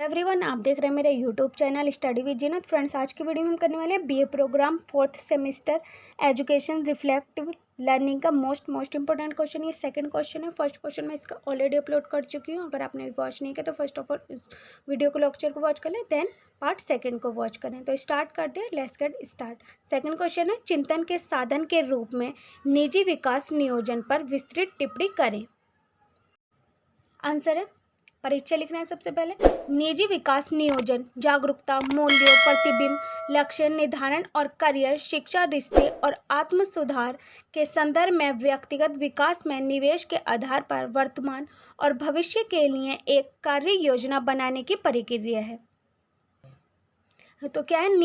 Everyone, आप देख रहे हैं मेरे YouTube channel study with Zeenat. Friends, आज की वीडियो में हम करने वाले हैं BA programme 4th semester education reflective learning का मोस्ट इंपॉर्टेंट क्वेश्चन। ये सेकंड क्वेश्चन है। फर्स्ट क्वेश्चन मैं इसका ऑलरेडी अपलोड कर चुकी हूँ। अगर आपने वॉच नहीं किया तो फर्स्ट ऑफ ऑल इस वीडियो को लेक्चर को वॉच कर लें, देन पार्ट सेकंड को वॉच करें। तो स्टार्ट करते हैं, let's get start. Second question है, चिंतन के साधन के रूप में निजी विकास नियोजन पर विस्तृत टिप्पणी करें। आंसर है, परीक्षा लिखना है सबसे पहले। निजी विकास नियोजन जागरूकता, मूल्यों, प्रतिबिंब, लक्ष्य निर्धारण और करियर, शिक्षा, रिश्ते और आत्म सुधार के संदर्भ में व्यक्तिगत विकास में निवेश के आधार पर वर्तमान और भविष्य के लिए एक कार्य योजना बनाने की प्रक्रिया है। तो क्या है?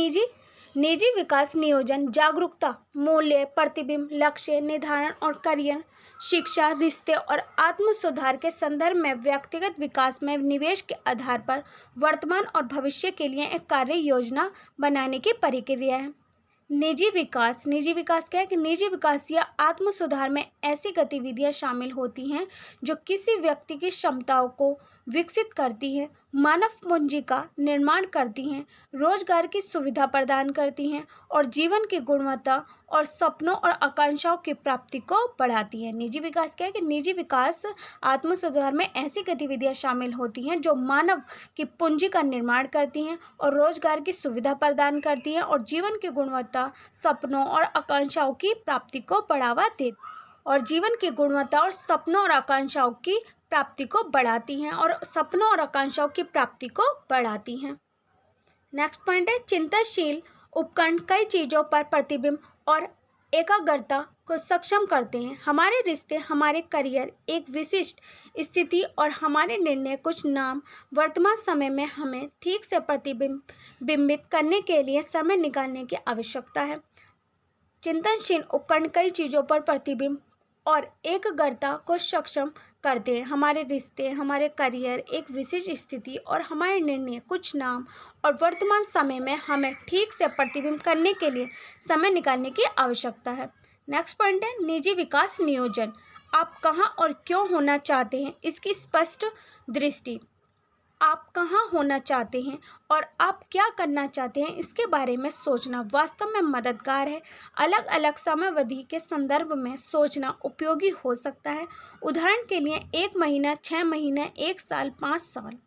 निजी विकास नियोजन जागरूकता, मूल्य, प्रतिबिंब, लक्ष्य निर्धारण और करियर, शिक्षा, रिश्ते और आत्म सुधार के संदर्भ में व्यक्तिगत विकास में निवेश के आधार पर वर्तमान और भविष्य के लिए एक कार्य योजना बनाने की प्रक्रिया है। निजी विकास क्या है कि निजी विकास या आत्म सुधार में ऐसी गतिविधियां शामिल होती हैं जो किसी व्यक्ति की क्षमताओं को विकसित करती हैं, मानव पूंजी का निर्माण करती हैं, रोजगार की सुविधा प्रदान करती हैं और जीवन की गुणवत्ता और सपनों और आकांक्षाओं की प्राप्ति को बढ़ाती हैं। निजी विकास क्या है कि निजी विकास आत्म सुधार में ऐसी गतिविधियां शामिल होती हैं जो मानव की पूंजी का निर्माण करती हैं और रोजगार की सुविधा प्रदान करती हैं और जीवन की गुणवत्ता, सपनों और आकांक्षाओं की प्राप्ति को बढ़ावा देती और जीवन की गुणवत्ता और सपनों और आकांक्षाओं की प्राप्ति को बढ़ाती हैं और सपनों और आकांक्षाओं की प्राप्ति को बढ़ाती हैं। नेक्स्ट पॉइंट है, चिंतनशील उपकरण कई चीज़ों पर प्रतिबिंब और एकाग्रता को सक्षम करते हैं। हमारे रिश्ते, हमारे करियर, एक विशिष्ट स्थिति और हमारे निर्णय कुछ नाम वर्तमान समय में हमें ठीक से प्रतिबिंबित करने के लिए समय निकालने की आवश्यकता है। चिंतनशील उपकरण कई चीज़ों पर प्रतिबिंब और एकाग्रता को सक्षम करते हैं। हमारे रिश्ते, हमारे करियर, एक विशेष स्थिति और हमारे निर्णय कुछ नाम और वर्तमान समय में हमें ठीक से प्रतिबिंब करने के लिए समय निकालने की आवश्यकता है। नेक्स्ट पॉइंट है, निजी विकास नियोजन। आप कहाँ और क्यों होना चाहते हैं, इसकी स्पष्ट दृष्टि। आप कहाँ होना चाहते हैं और आप क्या करना चाहते हैं, इसके बारे में सोचना वास्तव में मददगार है। अलग अलग समयावधि के संदर्भ में सोचना उपयोगी हो सकता है। उदाहरण के लिए 1 महीना, 6 महीने, 1 साल, 5 साल।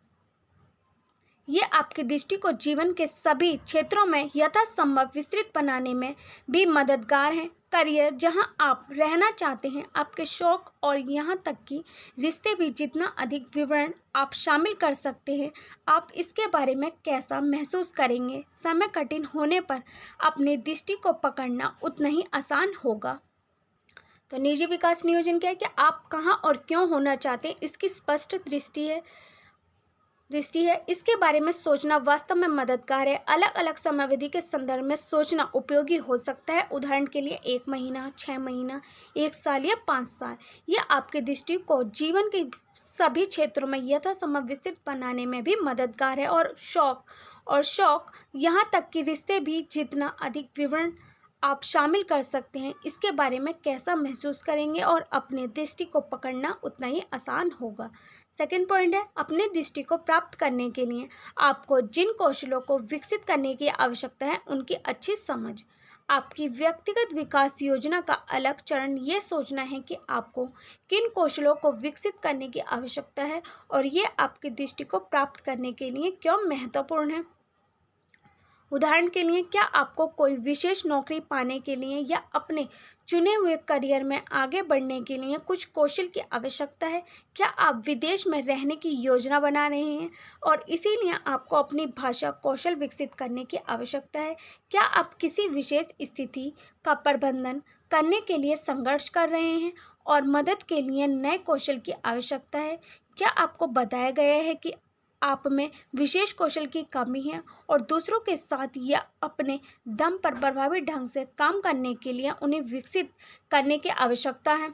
ये आपकी दृष्टि को जीवन के सभी क्षेत्रों में यथासंभव विस्तृत बनाने में भी मददगार है। करियर, जहां आप रहना चाहते हैं, आपके शौक और यहाँ तक कि रिश्ते भी जितना अधिक विवरण आप शामिल कर सकते हैं, आप इसके बारे में कैसा महसूस करेंगे। समय कठिन होने पर अपनी दृष्टि को पकड़ना उतना ही आसान होगा। तो निजी विकास नियोजन क्या है कि आप कहाँ और क्यों होना चाहते हैं, इसकी स्पष्ट दृष्टि है। इसके बारे में सोचना वास्तव में मददगार है। अलग अलग समयावधि के संदर्भ में सोचना उपयोगी हो सकता है। उदाहरण के लिए 1 महीना, 6 महीना, 1 साल या 5 साल। यह आपके दृष्टि को जीवन के सभी क्षेत्रों में यथासंभव विस्तृत बनाने में भी मददगार है। और शौक यहाँ तक कि रिश्ते भी जितना अधिक विवरण आप शामिल कर सकते हैं, इसके बारे में कैसा महसूस करेंगे और अपने दृष्टि को पकड़ना उतना ही आसान होगा। सेकंड पॉइंट है, अपने दृष्टि को प्राप्त करने के लिए आपको जिन कौशलों को विकसित करने की आवश्यकता है, उनकी अच्छी समझ। आपकी व्यक्तिगत विकास योजना का अलग चरण ये सोचना है कि आपको किन कौशलों को विकसित करने की आवश्यकता है और ये आपकी दृष्टि को प्राप्त करने के लिए क्यों महत्वपूर्ण है। उदाहरण के लिए, क्या आपको कोई विशेष नौकरी पाने के लिए या अपने चुने हुए करियर में आगे बढ़ने के लिए कुछ कौशल की आवश्यकता है। क्या आप विदेश में रहने की योजना बना रहे हैं और इसीलिए आपको अपनी भाषा कौशल विकसित करने की आवश्यकता है। क्या आप किसी विशेष स्थिति का प्रबंधन करने के लिए संघर्ष कर रहे हैं और मदद के लिए नए कौशल की आवश्यकता है। क्या आपको बताया गया है कि आप में विशेष कौशल की कमी है और दूसरों के साथ या अपने दम पर प्रभावी ढंग से काम करने के लिए उन्हें विकसित करने की आवश्यकता है।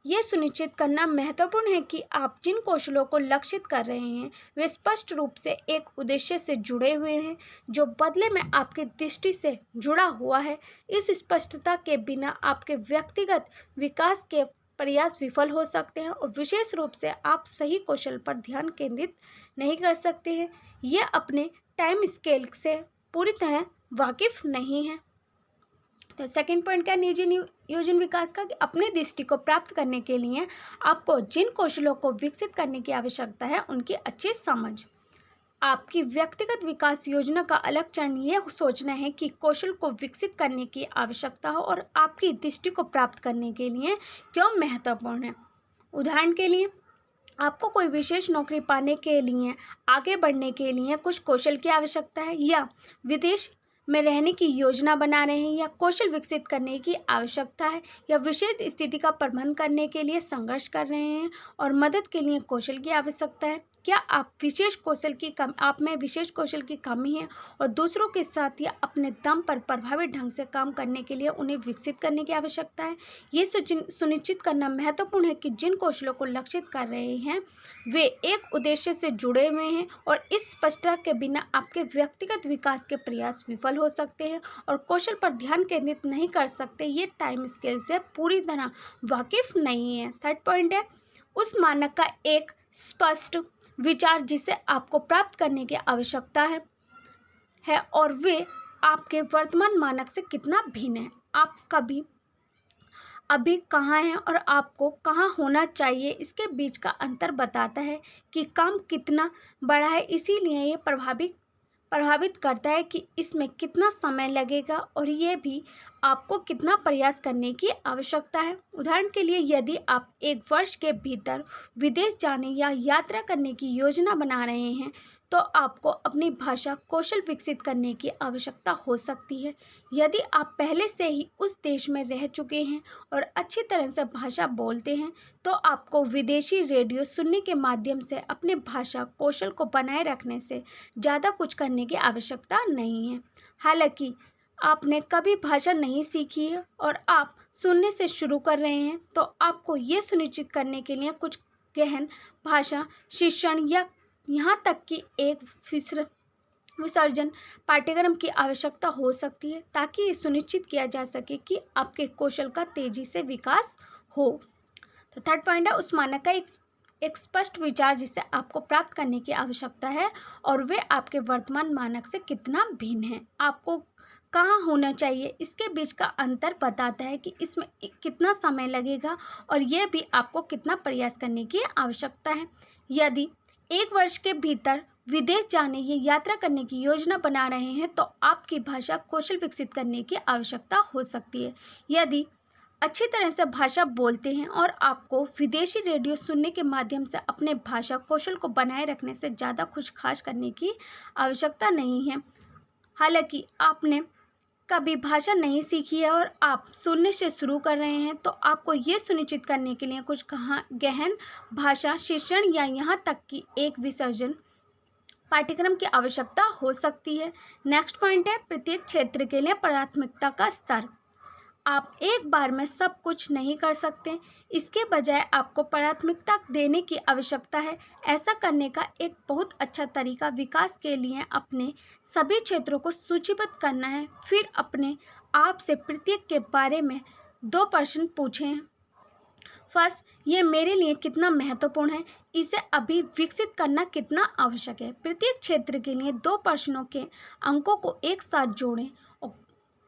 यह सुनिश्चित करना महत्वपूर्ण है कि आप जिन कौशलों को लक्षित कर रहे हैं वे स्पष्ट रूप से एक उद्देश्य से जुड़े हुए हैं जो बदले में आपकी दृष्टि से जुड़ा हुआ है। इस स्पष्टता के बिना आपके व्यक्तिगत विकास के प्रयास विफल हो सकते हैं और विशेष रूप से आप सही कौशल पर ध्यान केंद्रित नहीं कर सकते हैं। यह अपने टाइम स्केल से पूरी तरह वाकिफ नहीं है। तो सेकंड पॉइंट क्या नियोजन नियोजन विकास का, कि अपने दृष्टि को प्राप्त करने के लिए आपको जिन कौशलों को विकसित करने की आवश्यकता है उनकी अच्छी समझ। आपकी व्यक्तिगत विकास योजना का अलग चरण यह सोचना है कि कौशल को विकसित करने की आवश्यकता हो और आपकी दृष्टि को प्राप्त करने के लिए क्यों महत्वपूर्ण है। उदाहरण के लिए, आपको कोई विशेष नौकरी पाने के लिए, आगे बढ़ने के लिए कुछ कौशल की आवश्यकता है, या विदेश में रहने की योजना बना रहे हैं, या कौशल विकसित करने की आवश्यकता है, या विशेष स्थिति का प्रबंधन करने के लिए संघर्ष कर रहे हैं और मदद के लिए कौशल की आवश्यकता है। क्या आप में विशेष कौशल की कमी है और दूसरों के साथ या अपने दम पर प्रभावी ढंग से काम करने के लिए उन्हें विकसित करने की आवश्यकता है। ये सुनिश्चित करना महत्वपूर्ण है कि जिन कौशलों को लक्षित कर रहे हैं वे एक उद्देश्य से जुड़े हुए हैं, और इस स्पष्टता के बिना आपके व्यक्तिगत विकास के प्रयास विफल हो सकते हैं और कौशल पर ध्यान केंद्रित नहीं कर सकते। ये टाइम स्केल से पूरी तरह वाकिफ नहीं है। थर्ड पॉइंट है, उस मानक का एक स्पष्ट विचार जिसे आपको प्राप्त करने की आवश्यकता है और वे आपके वर्तमान मानक से कितना भिन्न है। आप अभी कहाँ हैं और आपको कहाँ होना चाहिए, इसके बीच का अंतर बताता है कि काम कितना बड़ा है। इसीलिए ये प्रभावित करता है कि इसमें कितना समय लगेगा और ये भी आपको कितना प्रयास करने की आवश्यकता है। उदाहरण के लिए, यदि आप एक वर्ष के भीतर विदेश जाने या यात्रा करने की योजना बना रहे हैं तो आपको अपनी भाषा कौशल विकसित करने की आवश्यकता हो सकती है। यदि आप पहले से ही उस देश में रह चुके हैं और अच्छी तरह से भाषा बोलते हैं तो आपको विदेशी रेडियो सुनने के माध्यम से अपने भाषा कौशल को बनाए रखने से ज़्यादा कुछ करने की आवश्यकता नहीं है। हालांकि आपने कभी भाषा नहीं सीखी है और आप सुनने से शुरू कर रहे हैं तो आपको ये सुनिश्चित करने के लिए कुछ गहन भाषा शिक्षण या यहाँ तक कि एक विसर्जन पाठ्यक्रम की आवश्यकता हो सकती है, ताकि ये सुनिश्चित किया जा सके कि आपके कौशल का तेजी से विकास हो। तो थर्ड पॉइंट है, उस मानक का एक स्पष्ट विचार जिसे आपको प्राप्त करने की आवश्यकता है और वे आपके वर्तमान मानक से कितना भिन्न है। आपको कहाँ होना चाहिए, इसके बीच का अंतर बताता है कि इसमें कितना समय लगेगा और यह भी आपको कितना प्रयास करने की आवश्यकता है। यदि एक वर्ष के भीतर विदेश जाने या यात्रा करने की योजना बना रहे हैं तो आपकी भाषा कौशल विकसित करने की आवश्यकता हो सकती है। यदि अच्छी तरह से भाषा बोलते हैं और आपको विदेशी रेडियो सुनने के माध्यम से अपने भाषा कौशल को बनाए रखने से ज़्यादा कुछ खास करने की आवश्यकता नहीं है। हालांकि आपने कभी भाषा नहीं सीखी है और आप सुनने से शुरू कर रहे हैं तो आपको ये सुनिश्चित करने के लिए कुछ गहन भाषा शिक्षण या यहाँ तक कि एक विसर्जन पाठ्यक्रम की आवश्यकता हो सकती है। नेक्स्ट पॉइंट है, प्रत्येक क्षेत्र के लिए प्राथमिकता का स्तर। आप एक बार में सब कुछ नहीं कर सकते, इसके बजाय आपको प्राथमिकता देने की आवश्यकता है। ऐसा करने का एक बहुत अच्छा तरीका विकास के लिए अपने सभी क्षेत्रों को सूचीबद्ध करना है। फिर अपने आप से प्रत्येक के बारे में 2 प्रश्न पूछें। फर्स्ट, ये मेरे लिए कितना महत्वपूर्ण है, इसे अभी विकसित करना कितना आवश्यक है। प्रत्येक क्षेत्र के लिए 2 प्रश्नों के अंकों को एक साथ जोड़ें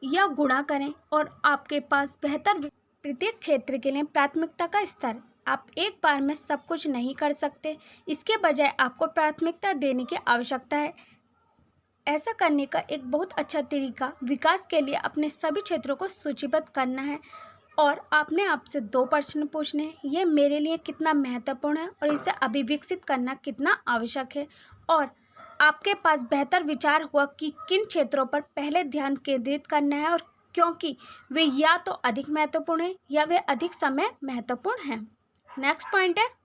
या गुणा करें और आपके पास बेहतर। प्रत्येक क्षेत्र के लिए प्राथमिकता का स्तर। आप एक बार में सब कुछ नहीं कर सकते, इसके बजाय आपको प्राथमिकता देने की आवश्यकता है। ऐसा करने का एक बहुत अच्छा तरीका विकास के लिए अपने सभी क्षेत्रों को सूचीबद्ध करना है और आपने आपसे 2 प्रश्न पूछने हैं। ये मेरे लिए कितना महत्वपूर्ण है और इसे अभी विकसित करना कितना आवश्यक है, और आपके पास बेहतर विचार हुआ कि किन क्षेत्रों पर पहले ध्यान केंद्रित करना है और क्योंकि वे या तो अधिक महत्वपूर्ण हैं या वे अधिक समय महत्वपूर्ण हैं। नेक्स्ट पॉइंट है,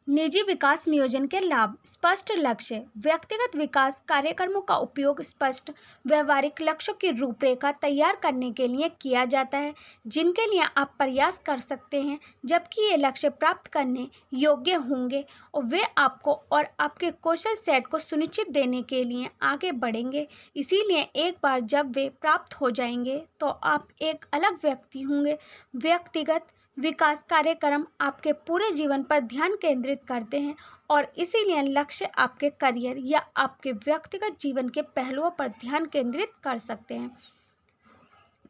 निजी विकास नियोजन के लाभ। स्पष्ट लक्ष्य। व्यक्तिगत विकास कार्यक्रमों का उपयोग स्पष्ट व्यवहारिक लक्ष्यों की रूपरेखा तैयार करने के लिए किया जाता है, जिनके लिए आप प्रयास कर सकते हैं, जबकि ये लक्ष्य प्राप्त करने योग्य होंगे और वे आपको और आपके कौशल सेट को सुनिश्चित देने के लिए आगे बढ़ेंगे। इसीलिए एक बार जब वे प्राप्त हो जाएंगे तो आप एक अलग व्यक्ति होंगे। व्यक्तिगत विकास कार्यक्रम आपके पूरे जीवन पर ध्यान केंद्रित करते हैं और इसीलिए लक्ष्य आपके करियर या आपके व्यक्तिगत जीवन के पहलुओं पर ध्यान केंद्रित कर सकते हैं।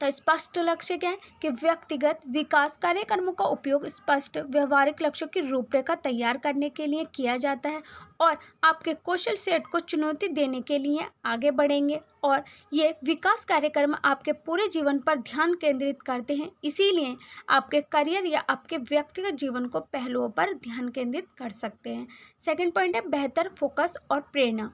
तो स्पष्ट लक्ष्य क्या है कि व्यक्तिगत विकास कार्यक्रमों का उपयोग स्पष्ट व्यवहारिक लक्ष्यों की रूपरेखा तैयार करने के लिए किया जाता है और आपके कौशल सेट को चुनौती देने के लिए आगे बढ़ेंगे, और ये विकास कार्यक्रम आपके पूरे जीवन पर ध्यान केंद्रित करते हैं, इसीलिए आपके करियर या आपके व्यक्तिगत जीवन को पहलुओं पर ध्यान केंद्रित कर सकते हैं। सेकंड पॉइंट है बेहतर फोकस और प्रेरणा।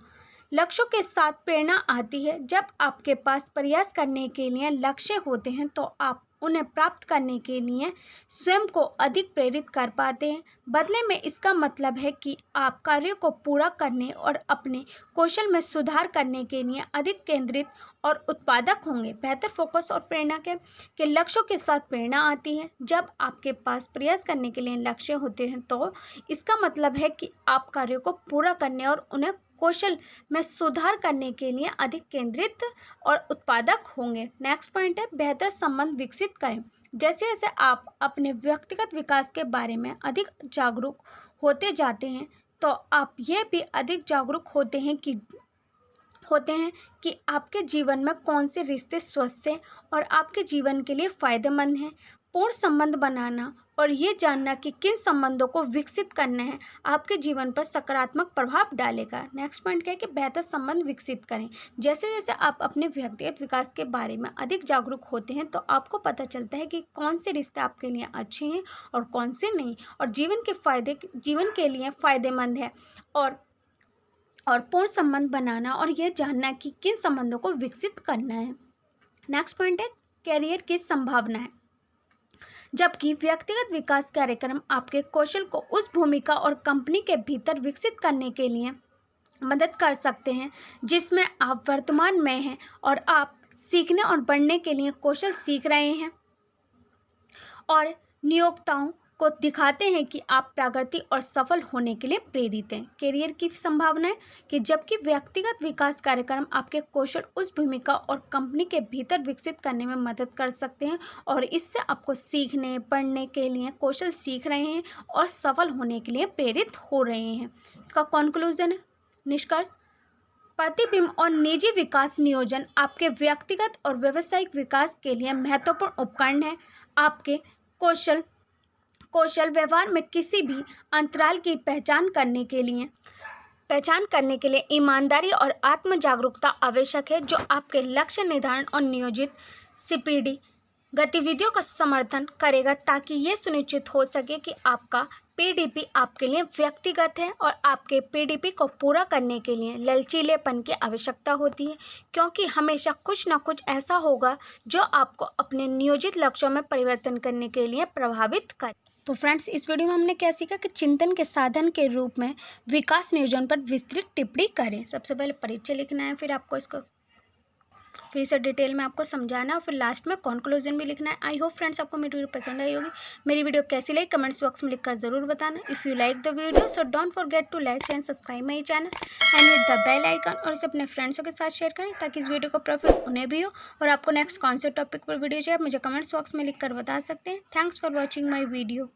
लक्ष्यों के साथ प्रेरणा आती है। जब आपके पास प्रयास करने के लिए लक्ष्य होते हैं तो आप उन्हें प्राप्त करने के लिए स्वयं को अधिक प्रेरित कर पाते हैं। बदले में इसका मतलब है कि आप कार्यों को पूरा करने और अपने कौशल में सुधार करने के लिए अधिक केंद्रित और उत्पादक होंगे। बेहतर फोकस और प्रेरणा के लक्ष्यों के साथ प्रेरणा आती है। जब आपके पास प्रयास करने के लिए लक्ष्य होते हैं तो इसका मतलब है कि आप कार्यों को पूरा करने और उन्हें कौशल में सुधार करने के लिए अधिक केंद्रित और उत्पादक होंगे। नेक्स्ट पॉइंट है बेहतर संबंध विकसित करें। जैसे जैसे आप अपने व्यक्तिगत विकास के बारे में अधिक जागरूक होते जाते हैं तो आप ये भी अधिक जागरूक होते हैं कि आपके जीवन में कौन से रिश्ते स्वस्थ हैं और आपके जीवन के लिए फ़ायदेमंद हैं। पूर्ण संबंध बनाना और ये जानना कि किन संबंधों को विकसित करना है आपके जीवन पर सकारात्मक प्रभाव डालेगा। नेक्स्ट पॉइंट क्या है कि बेहतर संबंध विकसित करें। जैसे जैसे आप अपने व्यक्तिगत विकास के बारे में अधिक जागरूक होते हैं तो आपको पता चलता है कि कौन से रिश्ते आपके लिए अच्छे हैं और कौन से नहीं, और जीवन के लिए फ़ायदेमंद है, और पूर्ण संबंध बनाना और यह जानना कि किन संबंधों को विकसित करना है। नेक्स्ट पॉइंट है कैरियर की संभावना है। जबकि व्यक्तिगत विकास कार्यक्रम आपके कौशल को उस भूमिका और कंपनी के भीतर विकसित करने के लिए मदद कर सकते हैं जिसमें आप वर्तमान में हैं, और आप सीखने और बढ़ने के लिए कौशल सीख रहे हैं और नियोक्ताओं को दिखाते हैं कि आप प्रगति और सफल होने के लिए प्रेरित हैं। करियर की संभावना है कि जबकि व्यक्तिगत विकास कार्यक्रम आपके कौशल उस भूमिका और कंपनी के भीतर विकसित करने में मदद कर सकते हैं और इससे आपको सीखने पढ़ने के लिए कौशल सीख रहे हैं और सफल होने के लिए प्रेरित हो रहे हैं। इसका कंक्लूजन है, निष्कर्ष, प्रतिबिंब और निजी विकास नियोजन आपके व्यक्तिगत और व्यावसायिक विकास के लिए महत्वपूर्ण उपकरण है। आपके कौशल व्यवहार में किसी भी अंतराल की पहचान करने के लिए ईमानदारी और आत्म जागरूकता आवश्यक है, जो आपके लक्ष्य निर्धारण और नियोजित सीपीडी गतिविधियों का समर्थन करेगा ताकि ये सुनिश्चित हो सके कि आपका पीडीपी आपके लिए व्यक्तिगत है। और आपके पीडीपी को पूरा करने के लिए लचीलेपन की आवश्यकता होती है, क्योंकि हमेशा कुछ न कुछ ऐसा होगा जो आपको अपने नियोजित लक्ष्यों में परिवर्तन करने के लिए प्रभावित करे। तो फ्रेंड्स, इस वीडियो में हमने क्या सीखा कि चिंतन के साधन के रूप में विकास नियोजन पर विस्तृत टिप्पणी करें। सबसे पहले परिचय लिखना है, फिर आपको इसको फिर से डिटेल में आपको समझाना है और फिर लास्ट में कंक्लूजन भी लिखना है। आई होप फ्रेंड्स आपको मेरी वीडियो पसंद आई होगी। मेरी वीडियो कैसी लगी कमेंट्स बॉक्स में लिखकर ज़रूर बताना। If you like the video so don't forget to like and subscribe my channel and hit the bell icon, और इसे अपने फ्रेंड्सों के साथ शेयर करें ताकि इस वीडियो का प्रॉफिट उन्हें भी हो। और आपको नेक्स्ट कौन से टॉपिक पर वीडियो चाहिए आप मुझे कमेंट्स बॉक्स में लिख कर बता सकते हैं। Thanks for watching my video.